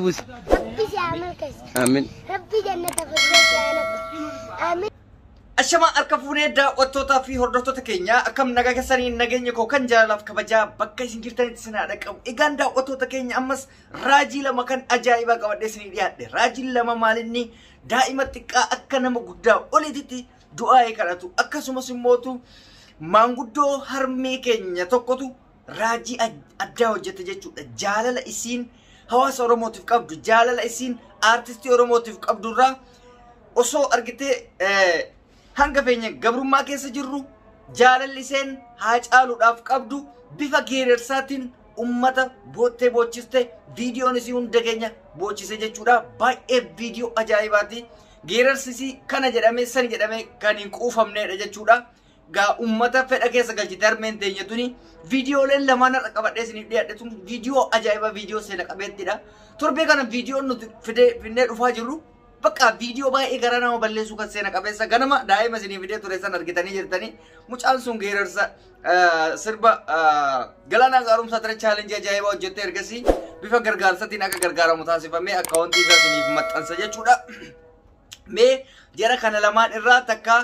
ربي يعمل كذا. آمين. ربي جنة الفردوس آمين. Ashama arkafune da watota fi hordoftoota keenya akkam nagaa keessanii nageenya koo kan jaalalaaf kabajaa bakka isin jirtanitti isin haadha qabu. Egaan daawwattoota keenya ammas raajii lama kan ajaa'ibaa qabadhee isinii dhiyaadhe. Raajiin lama maalinni daa'ima xiqqaa akka nama guddaa olitti du'aa kadhatu akkasumas immootu maanguddoo harmee keenya tokkotu raajii addaa hojjete jechuudha. Jaalala isiin hawaasa Oromootiif qabdu, jaalala isiin aartistii Oromootiif qabdurraa osoo argitee hanga feenya gabrummaa keessa jirru jaalalli isheen Haacaaluudhaaf qabdu bifa geerarsaatiin ummata boottee boochiste viidiyoon isii hunda keenya boochise jechuudha. Baay'ee viidiyoo ajaa'ibaati. Geerarsisii kana jedhamee san jedhamee kan hin quufamnedha jechuudha. Gaa ummata fedha keessa galchite harmeen teenya tuni viidiyooleen lamaan har'a qabadhee isiniif dhiyaadhe tun viidiyoo ajaa'iba viidiyoo seena qabeettidha. Torbee kana viidiyoon nuti fidnee dhufaa jirru bakka viidiyoo baay'ee gara nama balleessuu kan seena qabeessa ganama daa'ima isinii fidee ture san argitanii jirtanii mucaan sun geerarsa sirba Galaanaa Gaaromsaa Tire chaalenjii ajaa'ibaa hojjettee ergasii bifa gargaarsatiin akka gargaaramu taasifamee akkaawuntii isaa isiniif maxxansa jechuudha. Mee jara kana lamaan irraa takka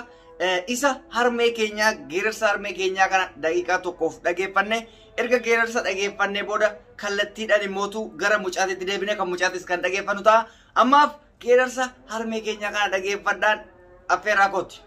isa harmee keenyaa geerarsa harmee keenyaa kana daqiiqaa tokkoof dhageeffanne erga geerarsa dhageeffannee booda kallattiidhaan immootu gara mucaatitti deebine kan mucaatis kan dhageeffannu ta'a. Ammaaf geerarsa harmee keenyaa kana dhageeffadhaan affeeraa kooti.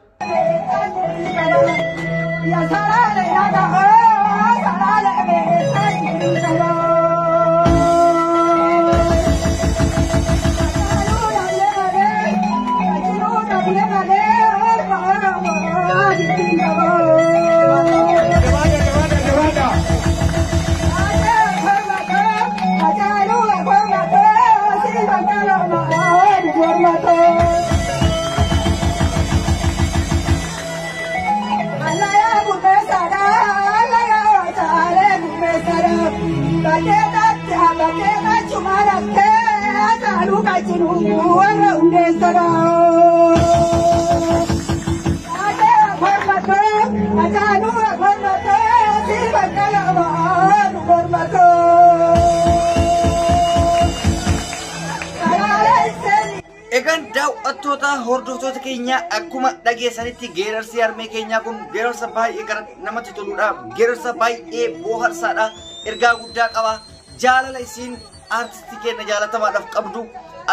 Egaan daawwattoota hordoftoota keenya akkuma dhageessanitti geerarsi harmee keenyaa kun geerarsa baay'ee gara namatti toludha. Geerarsa baay'ee bohaarsaadha. Ergaa guddaa qaba. Jaalala isiin aartistii keenya jaalatamaadhaaf qabdu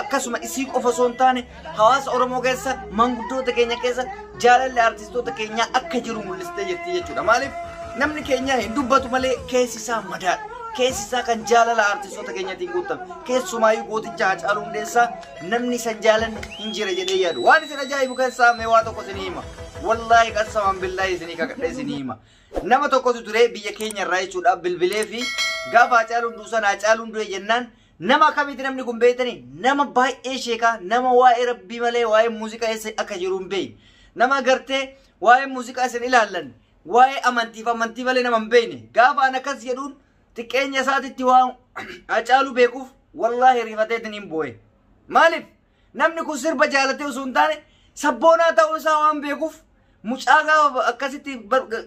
akkasuma isii qofa osoo hin taane hawaasa Oromoo keessa manguddoota keenya keessa jaalalli aartistoota keenyaa akka jiru mul'istee jirti jechuudha. Maaliif namni keenya hin dubbatu malee keessi isaa madaadha. Keessi isaa kan jaalala aartistoota keenyaatiin guutame. Keessumaayyuu gooticha Haacaaluu Hundeessaa namni isan jaalanne hin jire jedhee yaadu. Waan isin ajaa'ibu keessaa mee waa tokko isinii hima. Wallaahi qasaman billaahi isinii kakadhee isinii hima. Nama tokkotu ture biyya keenya irraa jechuudha bilbilee fi gaafa Haacaaluun duusan Haacaaluun du'e jennaan nama akkamitti namni kun beektanii nama baay'ee sheekaa nama waa'ee rabbii malee waa'ee muuziqaa isa akka jiru hin beekne nama gartee waa'ee muuziqaa isin ilaallan waa'ee amantii malee nama hin beekne gaafa an akkas jedhuun xiqqeenya isaatitti waan Haacaaluu beekuuf wallaahi rifateetiin hin boo'e. Maaliif namni kun sirba jaalatee osoo hin taane sabboonaa ta'uu isaa waan beekuuf mucaa gaafa akkasitti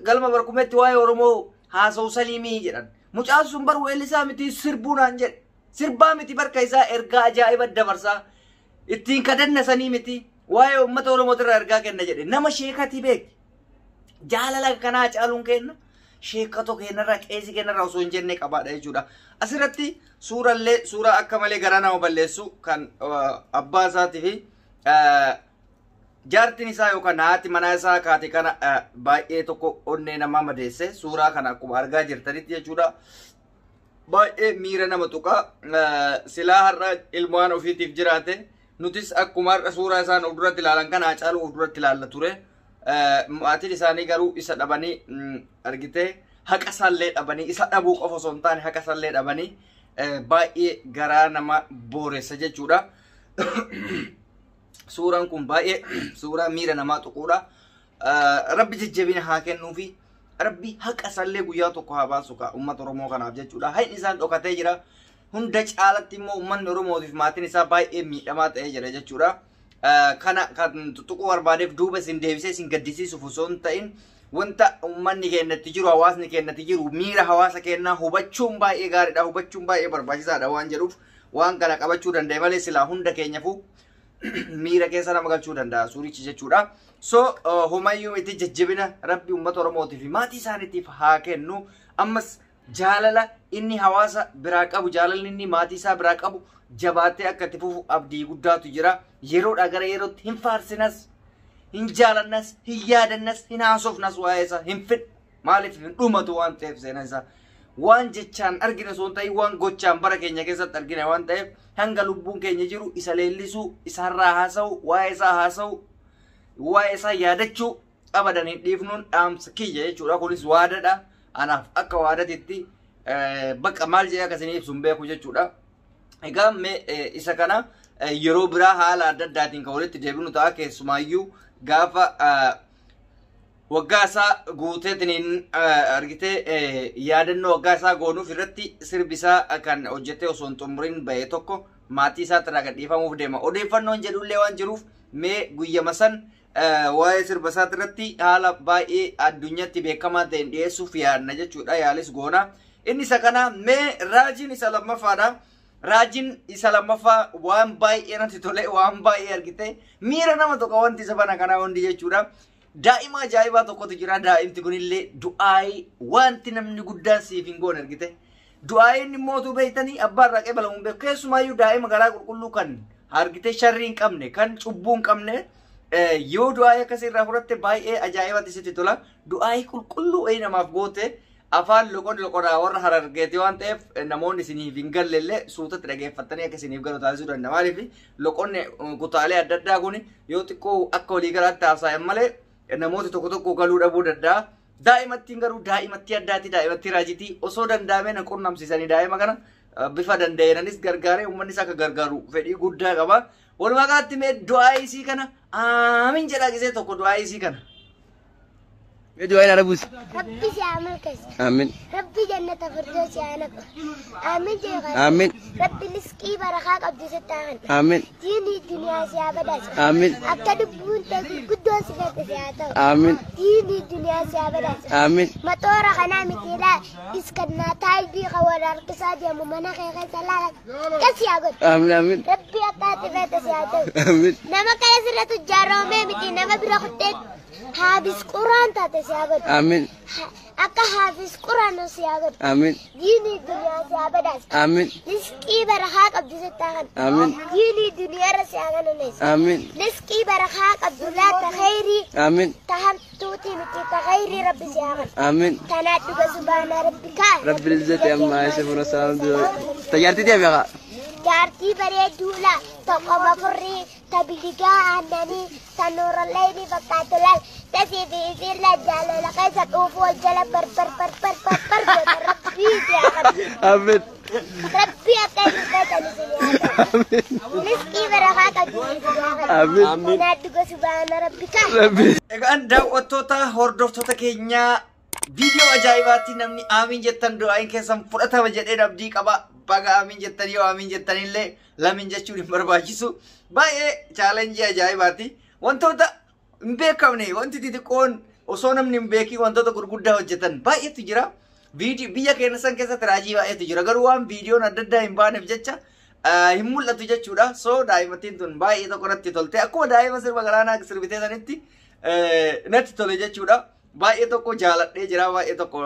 galma barkumetti waa'ee Oromoo haasa'u Saliimii jedhan. Mucaan sun bar weellisaa miti sirbuunaan jedhe. Sirbaa miti barka isaa ergaa ajaa'iba dabarsaa ittiin kadannasanii miti waa'ee uummata Oromootirraa ergaa kenna jedhe. Nama sheekati beekti. Jaalala kana Haacaaluun kenna. Sheekatoo kennarraa qeesii kennarraa osoo hin jenne qabaadha jechuudha. Asirratti suuraa akka malee garaa nama balleessu kan abbaa isaatii fi jaartiin isaa yookaan haati manaa isaa kaate kana baay'ee tokko onnee namaa madeesse suuraa kana akkuma argaa jirtanitti jechuudha. Baay'ee miira nama tuqa silaa har'a ilmaan ofiitiif jiraate nutis akkuma har'a suuraa isaan of duratti ilaalan kana Haacaaluu of duratti ilaalla ture. Maatiin isaanii garuu isa dhabanii argitee haqa isaallee dhabanii isa dhabuu qofa osoo hin taane haqa isaallee dhabanii baay'ee garaa nama booressa jechuudha. Suuraan kun baay'ee suuraa miira namaa tuquudha. Rabbi jajjabina haa kennuu fi Rabbi haqa isaallee guyyaa tokko haa baasu ka uummata Oromoo kanaaf jechuudha. Hayin isaan dhokatee jira. Hunda caalatti immoo uummanni Oromootiif maatiin isaa baay'ee miidhamaa ta'ee jira jechuudha. Kana kan tuquu barbaadeef duuba isin deebisee isin gaddisiisuuf osoo hin ta'in wanta uummanni keenyatti jiru hawaasni keenyatti jiru miira hawaasa keenyaa hubachuun baay'ee gaariidha. Hubachuun baay'ee barbaachisaadha waan jedhuuf waan kana qabachuu danda'e malee silaa hunda keenyafu miira keessa nama galchuu danda'a suurichi jechuudha. So homayyuu miti jajjabina rabbi uummata Oromootii fi maatii isaaniitiif haa kennu. Ammas jaalala inni hawaasa biraa qabu, jaalalli inni maatii isaa biraa qabu jabaatee akka itti fufu abdii guddaatu jira. Yeroodhaa gara yerootti hin faarsinas, hin jaalannas, hin yaadannas, hin haasofnas waa'ee isaa hin fedhu. Maaliif hin dhumatu waan ta'eef seenaan isaa. Waan jechaan argina osoo hin ta'in waan gochaan bara keenya keessatti argina waan ta'eef hanga lubbuun keenya jiru isa leellisuu, isaarraa haasa'u, waa'ee isaa haasa'u, waa'ee isaa yaadachuu abadan hin dhiifnuun dhaamsa kiyya jechuudha. Kunis waadadha. Anaaf akka waadatitti bakka maal jedhee akkasiin ibsuun beeku jechuudha. Egaa isa kana yeroo biraa haala adda addaatiin kan walitti deebinu ta'a. Keessumaayyuu gaafa waggaa isaa guuteetiin argitee yaadannoo waggaa isaa goonuuf irratti sirbisaa kan hojjetee osoo hin xumuriin ba'e tokko maatii isaa irraa gadhiifamuuf deema. Odeeffannoon jedhullee waan jiruuf guyyama san waa'ee sirba isaa irratti haala baay'ee addunyaatti beekamaa ta'een dhiyeessuuf yaadna jechuudha. Yaalis goona. Inni isa kana raajiin isa lammaffaadha. Raajiin isa lammaffaa waan baay'ee natti tole, waan baay'ee argite miira nama tokko wanti isa bana kanaa hundi jechuudha. Daa'ima ajaa'ibaa tokkotu jira. Daa'imti kunillee du'aayii wanti namni guddaan siif hin goone argite. Du'aayiin immoo utuu beektanii abbaan raqee balamuun beeku. Keessumaayyuu daa'ima garaa qulqulluu kan argite sharrii hin qabne, kan cubbuu hin qabne yoo du'aayii akkasii irraa fudhatte baay'ee ajaa'ibatti sitti tola. Du'aayii qulqulluu namaaf goote afaan loqodaa warra harargeeti waan ta'eef namoonni isiniif hin gallellee suutatti dhageeffattanii akka isiniif galu taasisuu danda'a. Maaliif loqonni kutaalee adda addaa kun yoo xiqqoo akka walii galaatti haasa'an malee namooti tokko tokko galuu dhabuu danda'a. Daa'imattiin garuu daa'imatti addaati, daa'imatti raajitii osoo danda'amee na qunnamsiisanii daa'ima kana bifa danda'eenanis gargaaree uummannis akka gargaaru fedhii guddaa qaba. Walumaa galatti mee du'aa isii kana aamin jedhaa gisee tokko du'aa isii kana. دعاء نربوس ربي سيعمل كذا آمين ربي جنة فردوس يعنق آمين جيغان آمين ربي نسكي برخاك عبد ستان آمين ديني الدنيا سيابداس آمين أكد بون تقول قدوس فات سياتو آمين ديني الدنيا سيابداس آمين مطورة خنامي تلا إسكنا تاي بي خوار أرقصاد يا ممنا خيغي سلالك كسي أقول آمين آمين ربي أكاتي فات سياتو آمين نما كلا سرة الجارومي متي نما برخطت حابس قرآن تاتي سيابد آمين أكا حافظ قرآن سيابد آمين ديني الدنيا سيابداس آمين نسكي برخاك عبد ستان آمين ديني الدنيا رسياغن الناس آمين نسكي برخاك عبد الله تخيري آمين تهم توتي مكي تخيري ربي سياغن آمين تنادك سبحان ربك رب العزة عما يصفون والسلام تجارتي دي يا جارتي بري دولا تقوم فري تبلغا عنني تنور الليل فقاتلال تسيدي يصير لجال لقيت الأوف والجلب بر بر بر بر بر بر بر ربي يا آمين ربي أكيد بيت نسكي برخاك آمين تنادك سبحان ربك ربي Egaan daawwattoota hordoftoota keenya viidiyoo ajaa'ibaatti namni aamin jettan du'aayin keessan fudhatama jedhee abdii qaba. Baga aamin jettan yoo aamin jettanillee lamin jechuun hin barbaachisu. Baay'ee chaalenjii ajaa'ibaatti. Wantoota hin beekamne wanti xixiqqoon osoo namni hin beekin wantoota gurguddaa hojjetan baay'eetu jira. Biyya keenya san keessatti raajii baay'eetu jira. Garuu waan viidiyoon adda addaa hin baaneef jecha hin mul'atu jechuudha. So daa'imattiin tun baay'ee tokko natti tolte. Akkuma daa'ima sirba garaanaa sirbitee sanitti natti tole jechuudha. Baay'ee tokko jaaladhee jira. Baay'ee tokko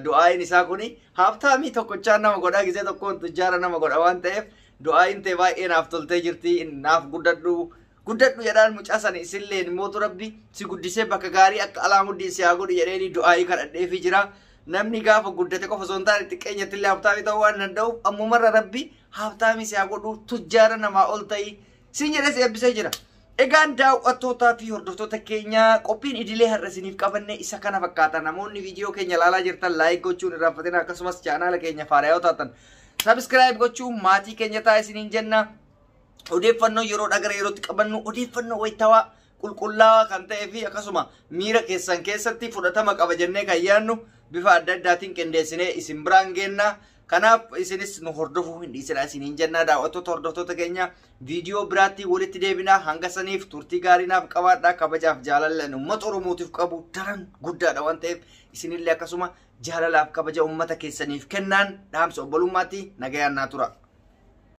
du'aayin isaa kuni haaftaamii tokkochaan nama godha gisee tokkoon tujjaara nama godha waan ta'eef du'aayin ta'e baay'ee naaf toltee jirti. Naaf guddadhu jedhaan mucaasan isillee mootu rabbi si guddisee bakka gaarii akka alaamuddin si haa godhu jedheeni du'aayii kadhadheefi jira. Namni gaafa guddate qofa osoo hin taane xiqqeenyatti illee haaftaamii ta'uu waan danda'uuf ammumarra rabbi haaftaamii si haa godhu tujjaara namaa ol ta'ii siin jedhee si eebbisee jira. Egaan daawwattootaa fi hordoftoota keenya qophiin idilee har'a isiniif qabanne isa kana fakkaata. Namoonni viidiyoo keenya ilaalaa jirtan laayik gochuun irraa fatina akkasumas chaanaala keenya faaraa yoo taatan sabiskiraayib gochuun maatii keenya ta'a isiniin jenna. Odeeffannoo yeroodhaa gara yerootti qabannu odeeffannoo wayitawaa qulqullaawaa kan ta'ee fi akkasuma miira keessan keessatti fudhatama qaba jennee kan yaadnu bifa adda addaatiin qindeessinee isin biraan geenna. Kanaaf isinis nu hordofuu hin dhiisinaa isiniin jenna. Daawwattoota hordoftoota keenya viidiyoo biraatti walitti deebinaa. Hanga saniif turtii gaarii naaf qabaadhaa. Kabajaaf jaalala uummata Oromootiif qabu daran guddaadha waan ta'eef isinillee akkasuma jaalalaaf kabaja uummata keessaniif kennaan dhaamsa obbolummaatti nagayaan naa tura.